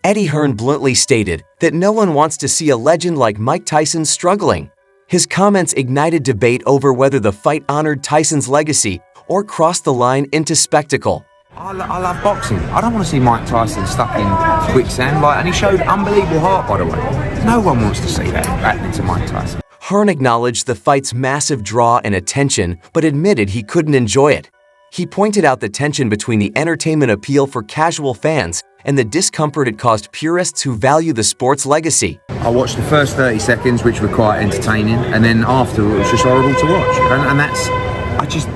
Eddie Hearn bluntly stated that no one wants to see a legend like Mike Tyson struggling. His comments ignited debate over whether the fight honored Tyson's legacy or crossed the line into spectacle. I love boxing. I don't want to see Mike Tyson stuck in quicksand, and he showed unbelievable heart, by the way. No one wants to see that happening to Mike Tyson. Hearn acknowledged the fight's massive draw and attention, but admitted he couldn't enjoy it. He pointed out the tension between the entertainment appeal for casual fans and the discomfort it caused purists who value the sport's legacy. I watched the first 30 seconds, which were quite entertaining, and then after it was just horrible to watch. And that's, I just,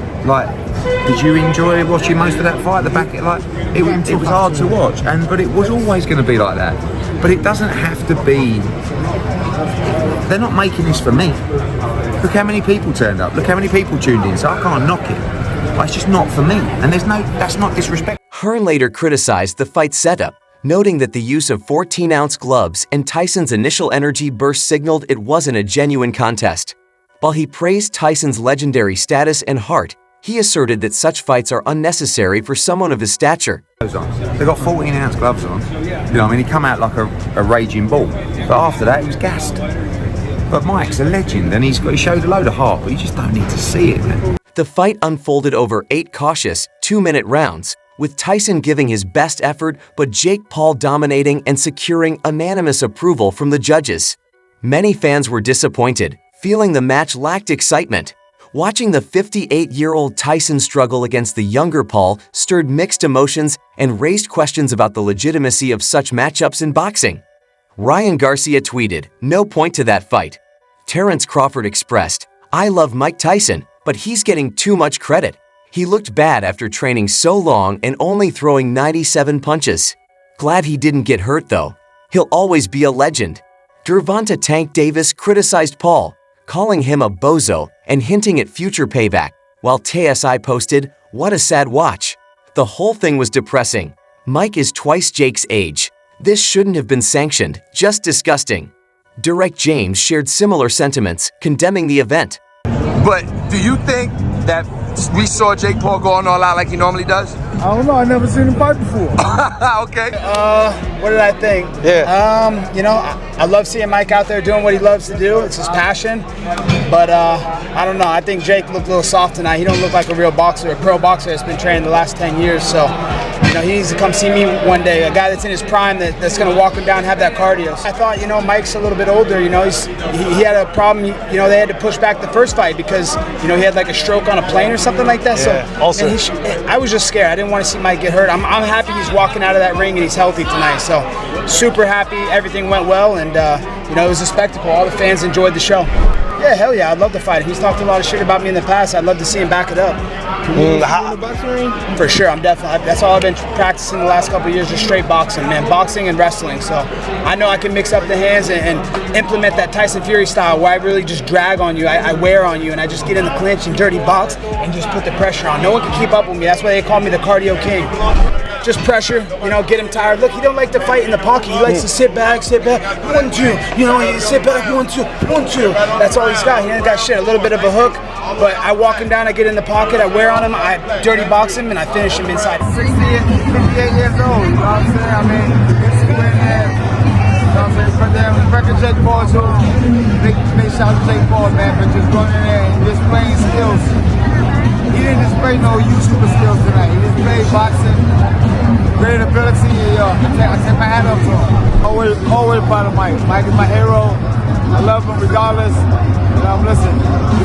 did you enjoy watching most of that fight? It was hard to watch, but it was always going to be like that. But it doesn't have to be. They're not making this for me. Look how many people turned up. Look how many people tuned in. So I can't knock it. But it's just not for me. And that's not disrespect. Hearn later criticized the fight setup, noting that the use of 14-ounce gloves and Tyson's initial energy burst signaled it wasn't a genuine contest. While he praised Tyson's legendary status and heart, he asserted that such fights are unnecessary for someone of his stature. They got 14-ounce gloves on. He come out like a raging bull. But after that, he was gassed. But Mike's a legend, and he showed a load of heart, but you just don't need to see it, man. The fight unfolded over 8 cautious, 2-minute rounds, with Tyson giving his best effort but Jake Paul dominating and securing unanimous approval from the judges. Many fans were disappointed, feeling the match lacked excitement. Watching the 58-year-old Tyson struggle against the younger Paul stirred mixed emotions and raised questions about the legitimacy of such matchups in boxing. Ryan Garcia tweeted, "No point to that fight." Terrence Crawford expressed, "I love Mike Tyson, but he's getting too much credit. He looked bad after training so long and only throwing 97 punches. Glad he didn't get hurt though. He'll always be a legend." Gervonta Tank Davis criticized Paul, calling him a bozo and hinting at future payback, while TSI posted, "What a sad watch. The whole thing was depressing. Mike is twice Jake's age. This shouldn't have been sanctioned, just disgusting." Derek James shared similar sentiments, condemning the event. But do you think that we saw Jake Paul going all out like he normally does? I don't know. I never seen him fight before. Okay. What did I think? Yeah. I love seeing Mike out there doing what he loves to do. It's his passion. But I don't know. I think Jake looked a little soft tonight. He don't look like a real boxer, a pro boxer that's been training the last 10 years. So, he needs to come see me one day. A guy that's in his prime that's going to walk him down and have that cardio. I thought, Mike's a little bit older. He had a problem. They had to push back the first fight because, he had like a stroke on a plane or something like that. Yeah. So, I was just scared. I didn't want to see Mike get hurt. I'm happy he's walking out of that ring and he's healthy tonight. So, super happy. Everything went well, and it was a spectacle. All the fans enjoyed the show. Yeah, hell yeah, I'd love to fight him. He's talked a lot of shit about me in the past. I'd love to see him back it up. For sure, that's all I've been practicing the last couple of years, just straight boxing, man. Boxing and wrestling. So I know I can mix up the hands and implement that Tyson Fury style where I really just drag on you, I wear on you, and I just get in the clinch and dirty box and just put the pressure on. No one can keep up with me. That's why they call me the cardio king. Just pressure, get him tired. Look, he don't like to fight in the pocket. He likes to sit back, 1, 2. He sit back, 1, 2, 1, 2. That's all he's got. He ain't got shit. A little bit of a hook, but I walk him down, I get in the pocket, I wear on him, I dirty box him, and I finish him inside. 58 years old, you know what I'm saying? I mean, it's win there. You know what I'm saying? For them, record Jake Paul too. Big shout to Jake Paul, man, for just going in there and displaying skills. He didn't display no super skills tonight. He displayed boxing, great ability. I take my hat up to him. Always proud of Mike. Mike is my hero. I love him regardless. Listen, he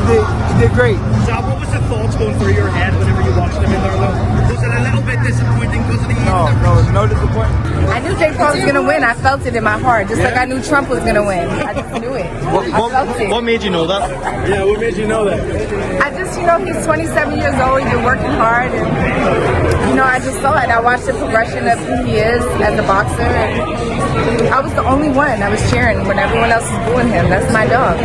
did great. So what was the thoughts going through your head whenever you watched him in there? Was it a little bit disappointing because of the No disappointment. I knew Jake Paul was going to win. I felt it in my heart, just like I knew Trump was going to win. I just knew it. I felt it. What made you know that? Yeah, what made you know that? I just, he's 27 years old. He's been working hard, and I just saw it. I watched the progression of who he is as a boxer, and I was the only one. I was cheering when everyone else was booing him. That's my dog.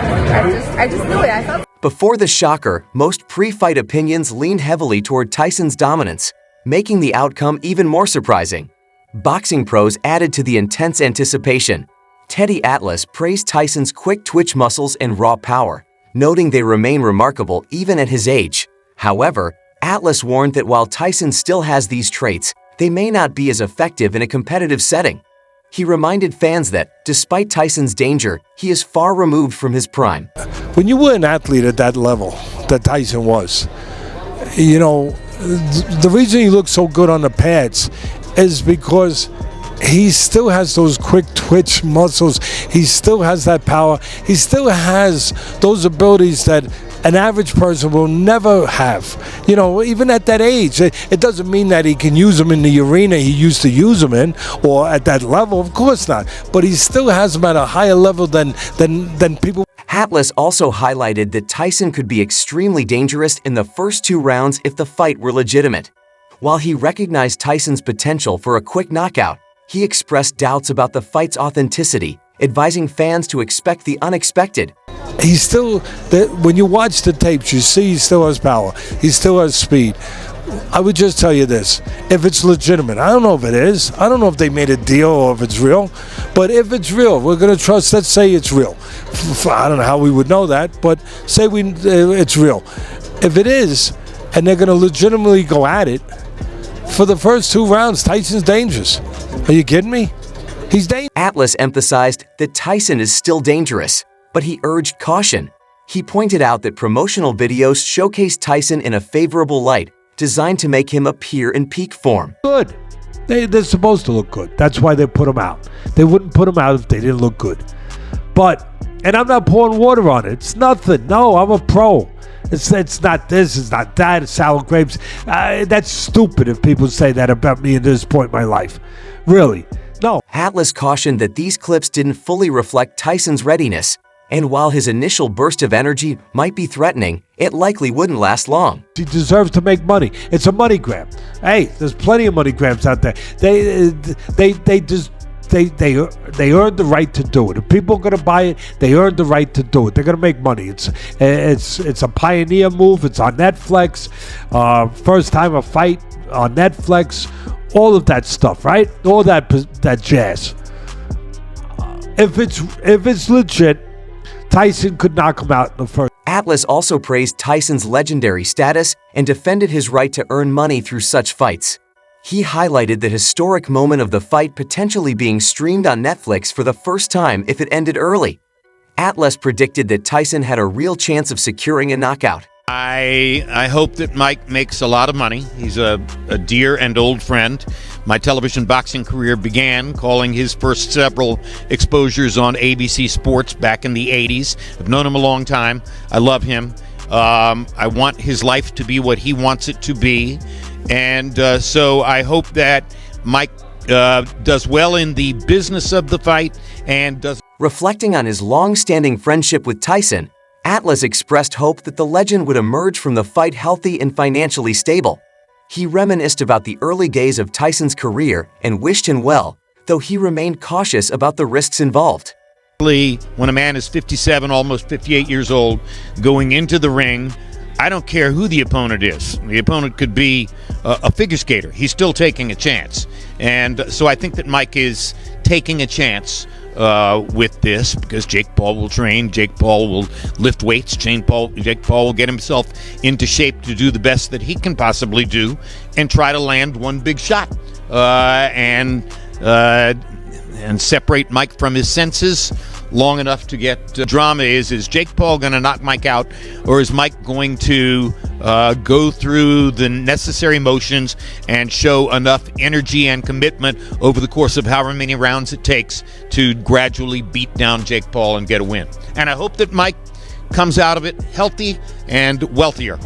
I just knew it. I felt it. Before the shocker, most pre-fight opinions leaned heavily toward Tyson's dominance, making the outcome even more surprising. Boxing pros added to the intense anticipation. Teddy Atlas praised Tyson's quick twitch muscles and raw power, noting they remain remarkable even at his age. However, Atlas warned that while Tyson still has these traits, they may not be as effective in a competitive setting. He reminded fans that, despite Tyson's danger, he is far removed from his prime. When you were an athlete at that level that Tyson was, the reason he looked so good on the pads is because he still has those quick twitch muscles. He still has that power. He still has those abilities that an average person will never have. Even at that age, it doesn't mean that he can use them in the arena he used to use them in, or at that level. Of course not. But he still has them at a higher level than people. Atlas also highlighted that Tyson could be extremely dangerous in the first 2 rounds if the fight were legitimate. While he recognized Tyson's potential for a quick knockout, he expressed doubts about the fight's authenticity, advising fans to expect the unexpected. He's still, when you watch the tapes, you see he still has power. He still has speed. I would just tell you this, if it's legitimate, I don't know if it is. I don't know if they made a deal or if it's real. But if it's real, we're going to trust, let's say it's real. I don't know how we would know that, but say it's real. If it is, and they're going to legitimately go at it, for the first 2 rounds, Tyson's dangerous. Are you kidding me? He's dangerous. Atlas emphasized that Tyson is still dangerous, but he urged caution. He pointed out that promotional videos showcase Tyson in a favorable light, designed to make him appear in peak form. Good. They're supposed to look good. That's why they put them out. They wouldn't put them out if they didn't look good. And I'm not pouring water on it. It's nothing. No, I'm a pro. It's not this, it's not that, it's sour grapes. That's stupid if people say that about me at this point in my life. Really. No. Atlas cautioned that these clips didn't fully reflect Tyson's readiness, and while his initial burst of energy might be threatening, it likely wouldn't last long. He deserves to make money. It's a money grab. Hey, there's plenty of money grabs out there. They earned the right to do it. If people are going to buy it, they earned the right to do it. They're going to make money. It's a pioneer move. It's on Netflix. First time a fight on Netflix. All of that stuff, right? All that jazz. If it's legit, Tyson could knock him out in the first. Atlas also praised Tyson's legendary status and defended his right to earn money through such fights. He highlighted the historic moment of the fight potentially being streamed on Netflix for the first time if it ended early. Atlas predicted that Tyson had a real chance of securing a knockout. I hope that Mike makes a lot of money. He's a dear and old friend. My television boxing career began calling his first several exposures on ABC Sports back in the 80s. I've known him a long time. I love him. I want his life to be what he wants it to be. And so I hope that Mike does well in the business of the fight and does. Reflecting on his long-standing friendship with Tyson, Atlas expressed hope that the legend would emerge from the fight healthy and financially stable. He reminisced about the early days of Tyson's career and wished him well, though he remained cautious about the risks involved. When a man is 57, almost 58 years old, going into the ring, I don't care who the opponent is. The opponent could be a figure skater. He's still taking a chance. And so I think that Mike is taking a chance with this because Jake Paul will train. Jake Paul will lift weights. Jake Paul will get himself into shape to do the best that he can possibly do and try to land one big shot and separate Mike from his senses long enough to get drama. Is Jake Paul going to knock Mike out, or is Mike going to go through the necessary motions and show enough energy and commitment over the course of however many rounds it takes to gradually beat down Jake Paul and get a win? And I hope that Mike comes out of it healthy and wealthier.